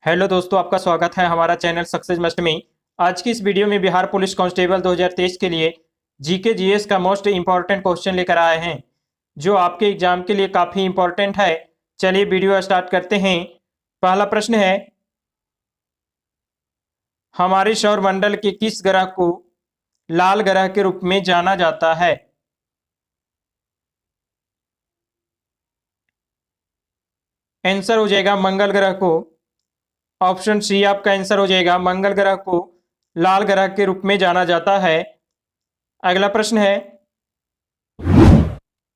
Hello दोस्तों, आपका स्वागत है हमारा चैनल सक्सेस मस्ट में। आज की इस वीडियो में बिहार पुलिस कांस्टेबल 2023 के लिए जीके जीएस का मोस्ट इंपॉर्टेंट क्वेश्चन लेकर आए हैं, जो आपके एग्जाम के लिए काफ़ी इंपॉर्टेंट है। चलिए वीडियो स्टार्ट करते हैं। पहला प्रश्न है, हमारे सौर मंडल के किस ग्रह को लाल ग्रह के रूप में जाना जाता है? आंसर हो जाएगा मंगल ग्रह को। ऑप्शन सी आपका आंसर हो जाएगा, मंगल ग्रह को लाल ग्रह के रूप में जाना जाता है। अगला प्रश्न है,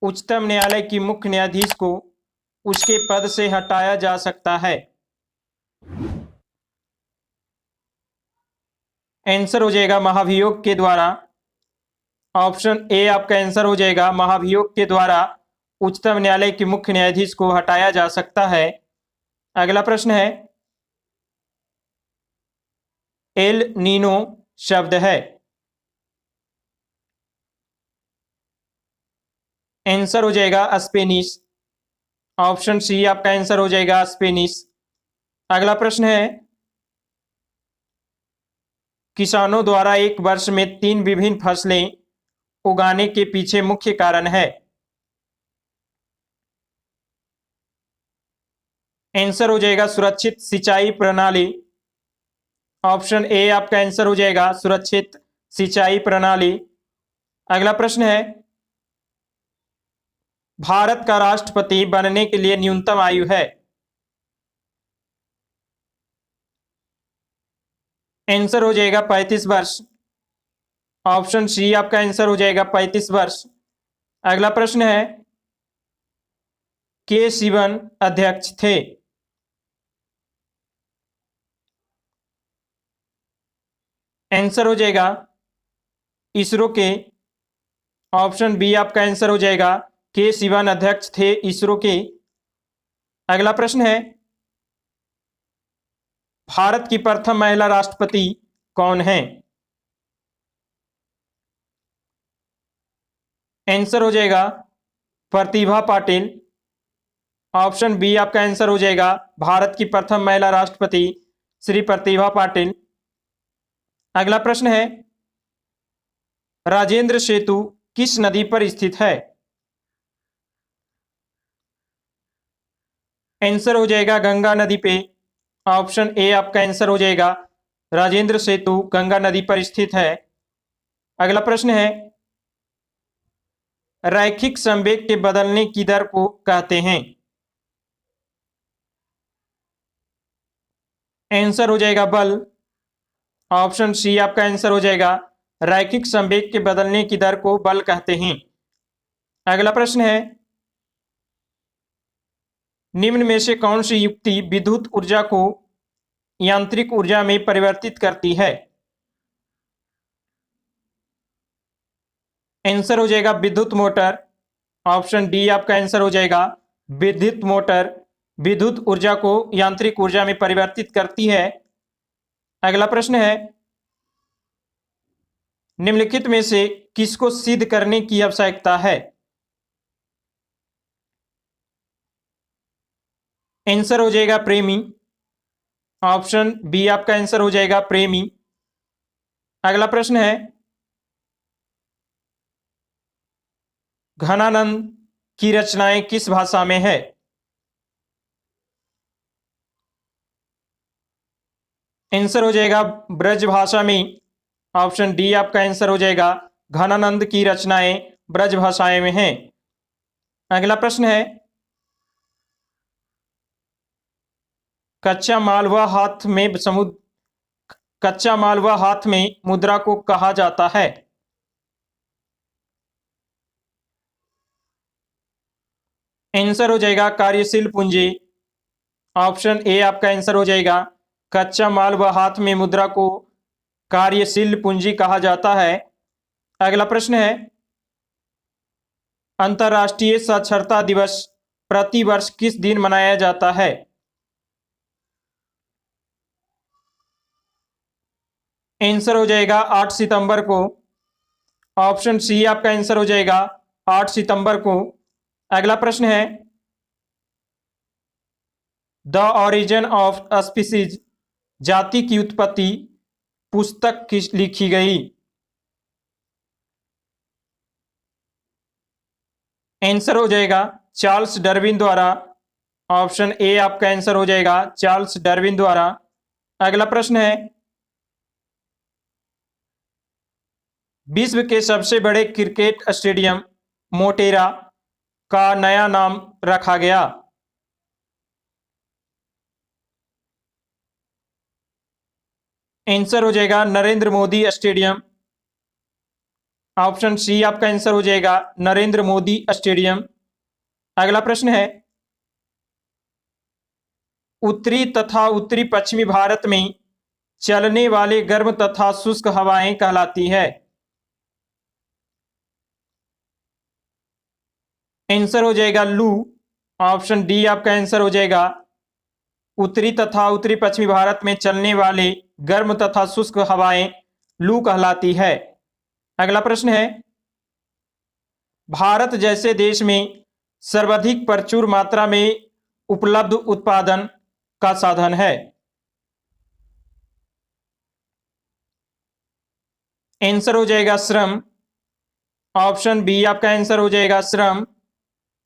उच्चतम न्यायालय की मुख्य न्यायाधीश को उसके पद से हटाया जा सकता है? आंसर हो जाएगा महाभियोग के द्वारा। ऑप्शन ए आपका आंसर हो जाएगा, महाभियोग के द्वारा उच्चतम न्यायालय के मुख्य न्यायाधीश को हटाया जा सकता है। अगला प्रश्न है, एल नीनो शब्द है। आंसर हो जाएगा स्पेनिश। ऑप्शन सी आपका आंसर हो जाएगा स्पेनिश। अगला प्रश्न है, किसानों द्वारा एक वर्ष में 3 विभिन्न फसलें उगाने के पीछे मुख्य कारण है? आंसर हो जाएगा सुरक्षित सिंचाई प्रणाली। ऑप्शन ए आपका आंसर हो जाएगा सुरक्षित सिंचाई प्रणाली। अगला प्रश्न है, भारत का राष्ट्रपति बनने के लिए न्यूनतम आयु है? आंसर हो जाएगा 35 वर्ष। ऑप्शन सी आपका आंसर हो जाएगा 35 वर्ष। अगला प्रश्न है, के शिवन अध्यक्ष थे? आंसर हो जाएगा इसरो के। ऑप्शन बी आपका आंसर हो जाएगा, के शिवन अध्यक्ष थे इसरो के। अगला प्रश्न है, भारत की प्रथम महिला राष्ट्रपति कौन है? आंसर हो जाएगा प्रतिभा पाटिल। ऑप्शन बी आपका आंसर हो जाएगा, भारत की प्रथम महिला राष्ट्रपति श्री प्रतिभा पाटिल। अगला प्रश्न है, राजेंद्र सेतु किस नदी पर स्थित है? आंसर हो जाएगा गंगा नदी पे। ऑप्शन ए आपका आंसर हो जाएगा, राजेंद्र सेतु गंगा नदी पर स्थित है। अगला प्रश्न है, रैखिक संवेग के बदलने की दर को कहते हैं? आंसर हो जाएगा बल। ऑप्शन सी आपका आंसर हो जाएगा, रैखिक संवेग के बदलने की दर को बल कहते हैं। अगला प्रश्न है, निम्न में से कौन सी युक्ति विद्युत ऊर्जा को यांत्रिक ऊर्जा में परिवर्तित करती है? आंसर हो जाएगा विद्युत मोटर। ऑप्शन डी आपका आंसर हो जाएगा, विद्युत मोटर विद्युत ऊर्जा को यांत्रिक ऊर्जा में परिवर्तित करती है। अगला प्रश्न है, निम्नलिखित में से किसको सिद्ध करने की आवश्यकता है? आंसर हो जाएगा प्रेमी। ऑप्शन बी आपका आंसर हो जाएगा प्रेमी। अगला प्रश्न है, घनानंद की रचनाएं किस भाषा में है? आंसर हो जाएगा ब्रज भाषा में। ऑप्शन डी आपका आंसर हो जाएगा, घनानंद की रचनाएं ब्रज भाषाएं में हैं। अगला प्रश्न है, कच्चा माल व हाथ में कच्चा माल व हाथ में मुद्रा को कहा जाता है? आंसर हो जाएगा कार्यशील पूंजी। ऑप्शन ए आपका आंसर हो जाएगा, कच्चा माल व हाथ में मुद्रा को कार्यशील पूंजी कहा जाता है। अगला प्रश्न है, अंतर्राष्ट्रीय साक्षरता दिवस प्रति वर्ष किस दिन मनाया जाता है? आंसर हो जाएगा 8 सितंबर को। ऑप्शन सी आपका आंसर हो जाएगा 8 सितंबर को। अगला प्रश्न है, द ऑरिजिन ऑफ स्पीसीज जाति की उत्पत्ति पुस्तक किस लिखी गई? आंसर हो जाएगा चार्ल्स डार्विन द्वारा। ऑप्शन ए आपका आंसर हो जाएगा चार्ल्स डार्विन द्वारा। अगला प्रश्न है, विश्व के सबसे बड़े क्रिकेट स्टेडियम मोटेरा का नया नाम रखा गया? आंसर हो जाएगा Narendra Modi stadium. Option C आपका आंसर हो जाएगा नरेंद्र मोदी स्टेडियम। अगला प्रश्न है, उत्तरी तथा उत्तरी पश्चिमी भारत में चलने वाले गर्म तथा शुष्क हवाएं कहलाती है? आंसर हो जाएगा लू। ऑप्शन डी आपका आंसर हो जाएगा उत्तरी तथा उत्तरी पश्चिमी भारत में चलने वाले गर्म तथा शुष्क हवाएं लू कहलाती है। अगला प्रश्न है, भारत जैसे देश में सर्वाधिक प्रचुर मात्रा में उपलब्ध उत्पादन का साधन है? आंसर हो जाएगा श्रम। ऑप्शन बी आपका आंसर हो जाएगा श्रम।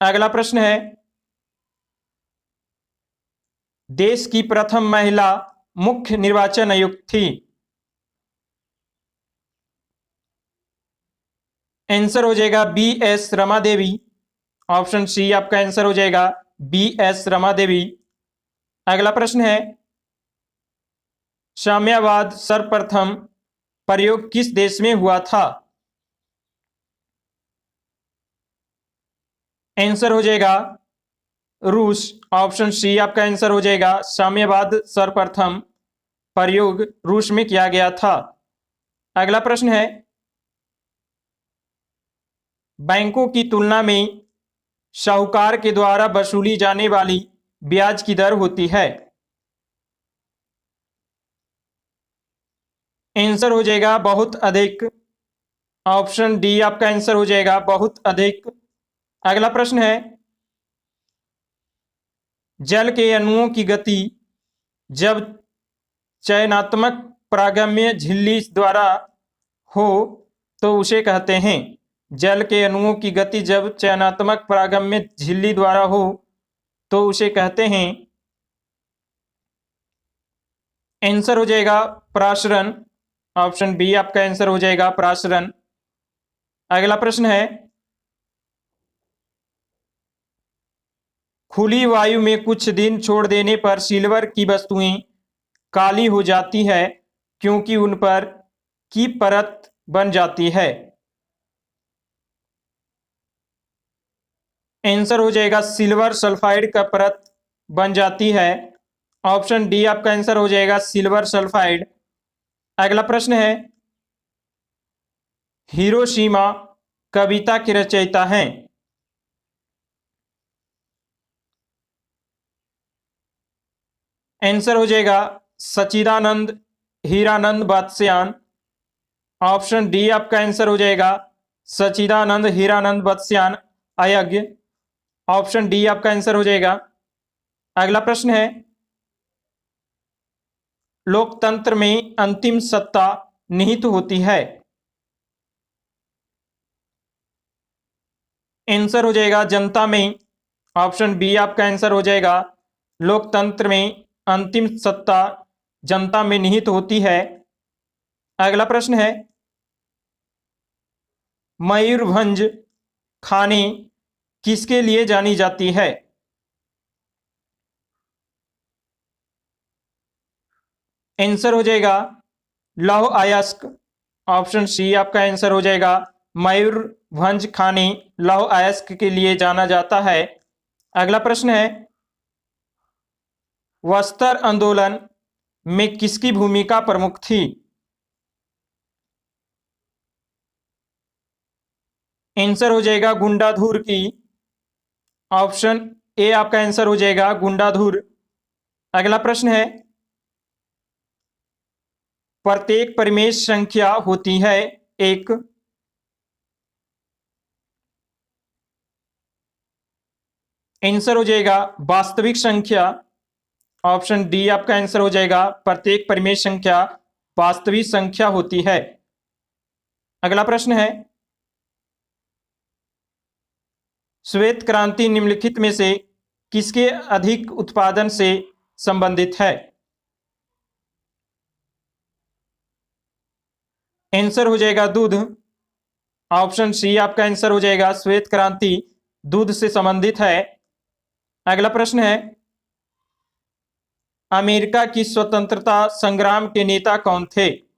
अगला प्रश्न है, देश की प्रथम महिला मुख्य निर्वाचन आयुक्त थी? आंसर हो जाएगा B S Rama Devi. Option C आपका आंसर हो जाएगा बी एस रमा देवी। अगला प्रश्न है, साम्यवाद सर्वप्रथम प्रयोग किस देश में हुआ था? आंसर हो जाएगा रूस। ऑप्शन सी आपका आंसर हो जाएगा साम्यवाद सर्वप्रथम प्रयोग रूस में किया गया था। अगला प्रश्न है, बैंकों की तुलना में साहूकार के द्वारा वसूली जाने वाली ब्याज की दर होती है? आंसर हो जाएगा बहुत अधिक। ऑप्शन डी आपका आंसर हो जाएगा बहुत अधिक। अगला प्रश्न है, जल के अणुओं की गति जब चयनात्मक प्रागम्य झिल्ली द्वारा हो तो उसे कहते हैं? जल के अणुओं की गति जब चयनात्मक प्रागम्य झिल्ली द्वारा हो तो उसे कहते हैं? आंसर हो जाएगा प्रासरण। ऑप्शन बी आपका आंसर हो जाएगा प्रासरण। अगला प्रश्न है, खुली वायु में कुछ दिन छोड़ देने पर सिल्वर की वस्तुएं काली हो जाती है क्योंकि उन पर की परत बन जाती है? आंसर हो जाएगा सिल्वर सल्फाइड का परत बन जाती है। ऑप्शन डी आपका आंसर हो जाएगा सिल्वर सल्फाइड। अगला प्रश्न है, हिरोशिमा कविता के रचयिता हैं? आंसर हो जाएगा सच्चिदानंद हीरानंद बत्स्यान। ऑप्शन डी आपका आंसर हो जाएगा सच्चिदानंद हीरानंद बत्स्यान अयज्ञ। ऑप्शन डी आपका आंसर हो जाएगा। अगला प्रश्न है, लोकतंत्र में अंतिम सत्ता निहित होती है? आंसर हो जाएगा जनता में। ऑप्शन बी आपका आंसर हो जाएगा लोकतंत्र में अंतिम सत्ता जनता में निहित होती है। अगला प्रश्न है, मयूरभंज खानी किसके लिए जानी जाती है? आंसर हो जाएगा लौह अयस्क। ऑप्शन सी आपका आंसर हो जाएगा मयूरभंज खानी लौह अयस्क के लिए जाना जाता है। अगला प्रश्न है, वस्त्र आंदोलन में किसकी भूमिका प्रमुख थी? आंसर हो जाएगा गुंडाधुर की। ऑप्शन ए आपका आंसर हो जाएगा गुंडाधुर। अगला प्रश्न है, प्रत्येक परिमेय संख्या होती है एक? आंसर हो जाएगा वास्तविक संख्या। ऑप्शन डी आपका आंसर हो जाएगा, प्रत्येक परिमेय संख्या वास्तविक संख्या होती है। अगला प्रश्न है, श्वेत क्रांति निम्नलिखित में से किसके अधिक उत्पादन से संबंधित है? आंसर हो जाएगा दूध। ऑप्शन सी आपका आंसर हो जाएगा, श्वेत क्रांति दूध से संबंधित है। अगला प्रश्न है, अमेरिका की स्वतंत्रता संग्राम के नेता कौन थे?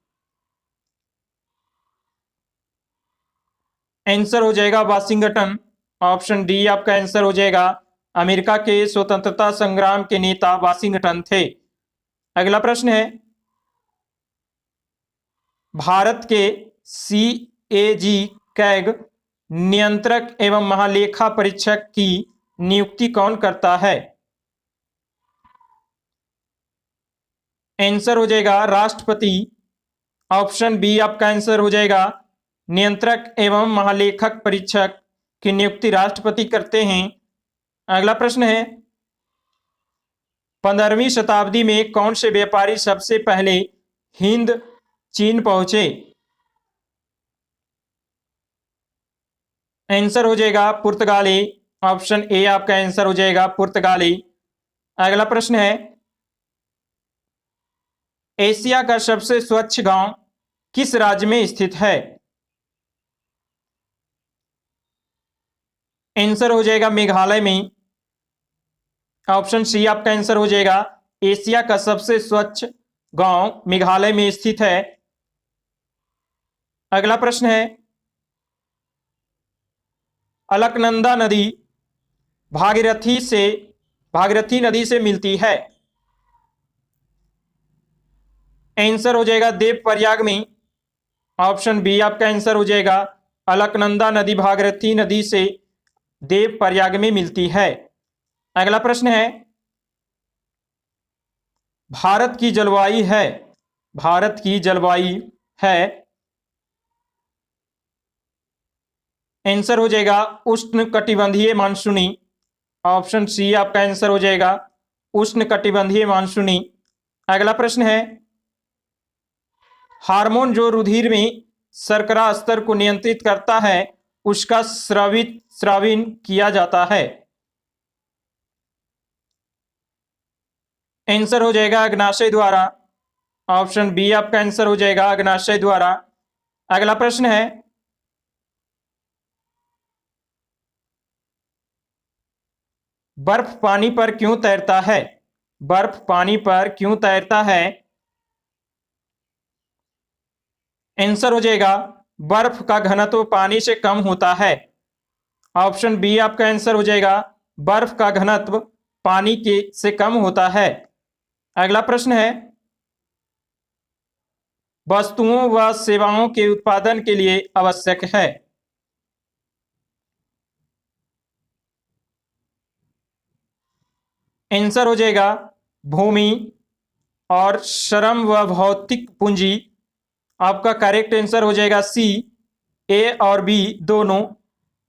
आंसर हो जाएगा वाशिंगटन। ऑप्शन डी आपका आंसर हो जाएगा, अमेरिका के स्वतंत्रता संग्राम के नेता वाशिंगटन थे। अगला प्रश्न है, भारत के CAG कैग नियंत्रक एवं महालेखा परीक्षक की नियुक्ति कौन करता है? आंसर हो जाएगा राष्ट्रपति। ऑप्शन बी आपका आंसर हो जाएगा, नियंत्रक एवं महालेखक परीक्षक की नियुक्ति राष्ट्रपति करते हैं। अगला प्रश्न है, 15वीं शताब्दी में कौन से व्यापारी सबसे पहले हिंद चीन पहुंचे? आंसर हो जाएगा पुर्तगाली। ऑप्शन ए आपका आंसर हो जाएगा पुर्तगाली। अगला प्रश्न है, एशिया का सबसे स्वच्छ गांव किस राज्य में स्थित है? आंसर हो जाएगा मेघालय में। ऑप्शन सी आपका आंसर हो जाएगा, एशिया का सबसे स्वच्छ गांव मेघालय में स्थित है। अगला प्रश्न है, अलकनंदा नदी भागीरथी नदी से मिलती है। आंसर हो जाएगा देवप्रयाग में। ऑप्शन बी आपका आंसर हो जाएगा, अलकनंदा नदी भागीरथी नदी से देवप्रयाग में मिलती है। अगला प्रश्न है, भारत की जलवायु है। आंसर हो जाएगा उष्णकटिबंधीय मानसूनी। ऑप्शन सी आपका आंसर हो जाएगा, उष्णकटिबंधीय मानसूनी। अगला प्रश्न है, हार्मोन जो रुधिर में शर्करा स्तर को नियंत्रित करता है उसका स्रावित किया जाता है। आंसर हो जाएगा अग्नाशय द्वारा। ऑप्शन बी आपका आंसर हो जाएगा अग्नाशय द्वारा। अगला प्रश्न है, बर्फ पानी पर क्यों तैरता है? बर्फ पानी पर क्यों तैरता है? आंसर हो जाएगा, बर्फ का घनत्व पानी से कम होता है। ऑप्शन बी आपका आंसर हो जाएगा, बर्फ का घनत्व पानी के से कम होता है। अगला प्रश्न है, वस्तुओं व सेवाओं के उत्पादन के लिए आवश्यक है। आंसर हो जाएगा भूमि और श्रम व भौतिक पूंजी। आपका करेक्ट आंसर हो जाएगा सी, ए और बी दोनों,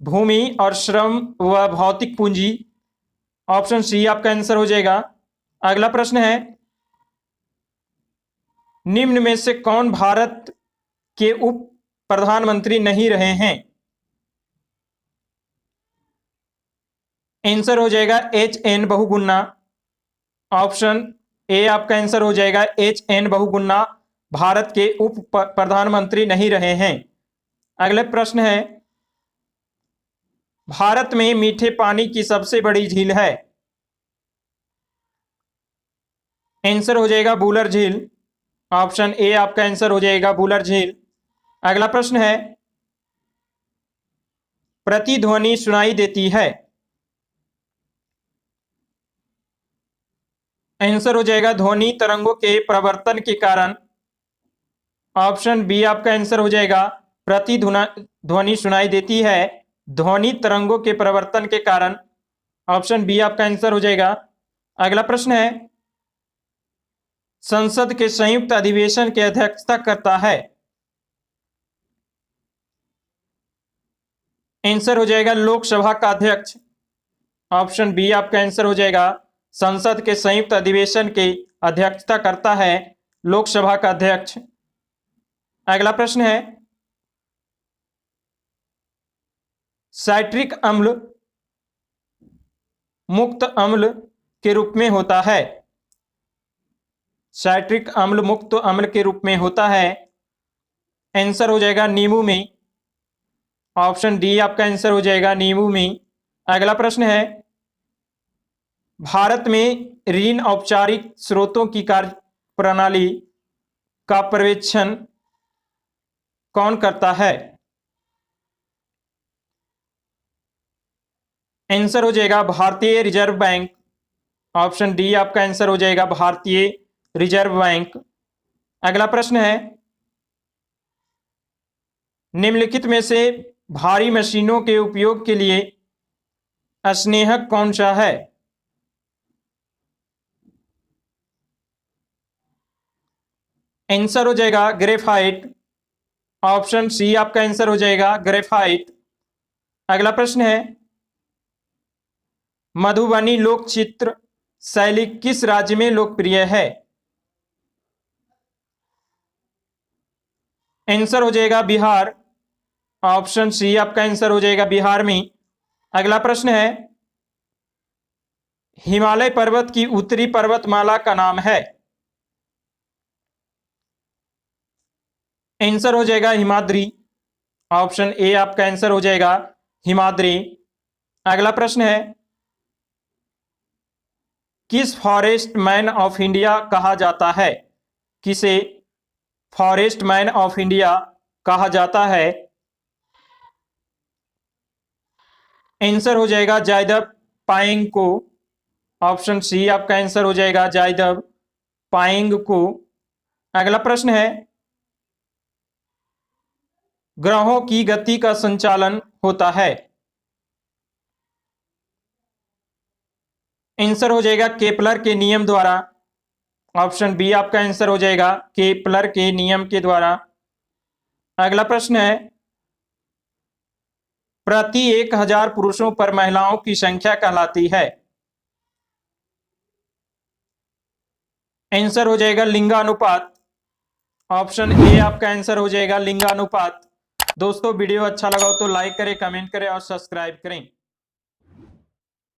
भूमि और श्रम व भौतिक पूंजी। ऑप्शन सी आपका आंसर हो जाएगा। अगला प्रश्न है, निम्न में से कौन भारत के उप प्रधानमंत्री नहीं रहे हैं? आंसर हो जाएगा HN बहुगुणा। ऑप्शन ए आपका आंसर हो जाएगा, HN बहुगुणा भारत के उप प्रधानमंत्री नहीं रहे हैं। अगला प्रश्न है, भारत में मीठे पानी की सबसे बड़ी झील है। आंसर हो जाएगा बूलर झील। ऑप्शन ए आपका आंसर हो जाएगा बूलर झील। अगला प्रश्न है, प्रतिध्वनि सुनाई देती है। आंसर हो जाएगा ध्वनि तरंगों के प्रवर्तन के कारण। ऑप्शन बी आपका आंसर हो जाएगा, प्रतिध्वनि सुनाई देती है ध्वनि तरंगों के प्रवर्तन के कारण। ऑप्शन बी आपका आंसर हो जाएगा। अगला प्रश्न है, संसद के संयुक्त अधिवेशन की अध्यक्षता करता है। आंसर हो जाएगा लोकसभा का अध्यक्ष। ऑप्शन बी आपका आंसर हो जाएगा, संसद के संयुक्त अधिवेशन की अध्यक्षता करता है लोकसभा का अध्यक्ष। अगला प्रश्न है, साइट्रिक अम्ल मुक्त अम्ल के रूप में होता है। साइट्रिक अम्ल मुक्त अम्ल के रूप में होता है। आंसर हो जाएगा नींबू में। ऑप्शन डी आपका आंसर हो जाएगा नींबू में। अगला प्रश्न है, भारत में ऋण औपचारिक स्रोतों की कार्य प्रणाली का पर्यवेक्षण कौन करता है? आंसर हो जाएगा भारतीय रिजर्व बैंक। ऑप्शन डी आपका आंसर हो जाएगा भारतीय रिजर्व बैंक। अगला प्रश्न है, निम्नलिखित में से भारी मशीनों के उपयोग के लिए स्नेहक कौन सा है? आंसर हो जाएगा ग्रेफाइट। ऑप्शन सी आपका आंसर हो जाएगा ग्रेफाइट। अगला प्रश्न है, मधुबनी लोक चित्र शैली किस राज्य में लोकप्रिय है? आंसर हो जाएगा बिहार। ऑप्शन सी आपका आंसर हो जाएगा बिहार में। अगला प्रश्न है, हिमालय पर्वत की उत्तरी पर्वतमाला का नाम है? आंसर हो जाएगा हिमाद्री। ऑप्शन ए आपका आंसर हो जाएगा हिमाद्री। अगला प्रश्न है, किस फॉरेस्ट मैन ऑफ इंडिया कहा जाता है? किसे फॉरेस्ट मैन ऑफ इंडिया कहा जाता है? आंसर हो जाएगा जायदव पायेंग को। ऑप्शन सी आपका आंसर हो जाएगा जायदव पायेंग को। अगला प्रश्न है, ग्रहों की गति का संचालन होता है? आंसर हो जाएगा केपलर के नियम द्वारा। ऑप्शन बी आपका आंसर हो जाएगा केपलर के नियम के द्वारा। अगला प्रश्न है, प्रति 1000 पुरुषों पर महिलाओं की संख्या कहलाती है? आंसर हो जाएगा लिंगानुपात। ऑप्शन ए आपका आंसर हो जाएगा लिंगानुपात। दोस्तों वीडियो अच्छा लगा हो तो लाइक करें, कमेंट करें और सब्सक्राइब करें।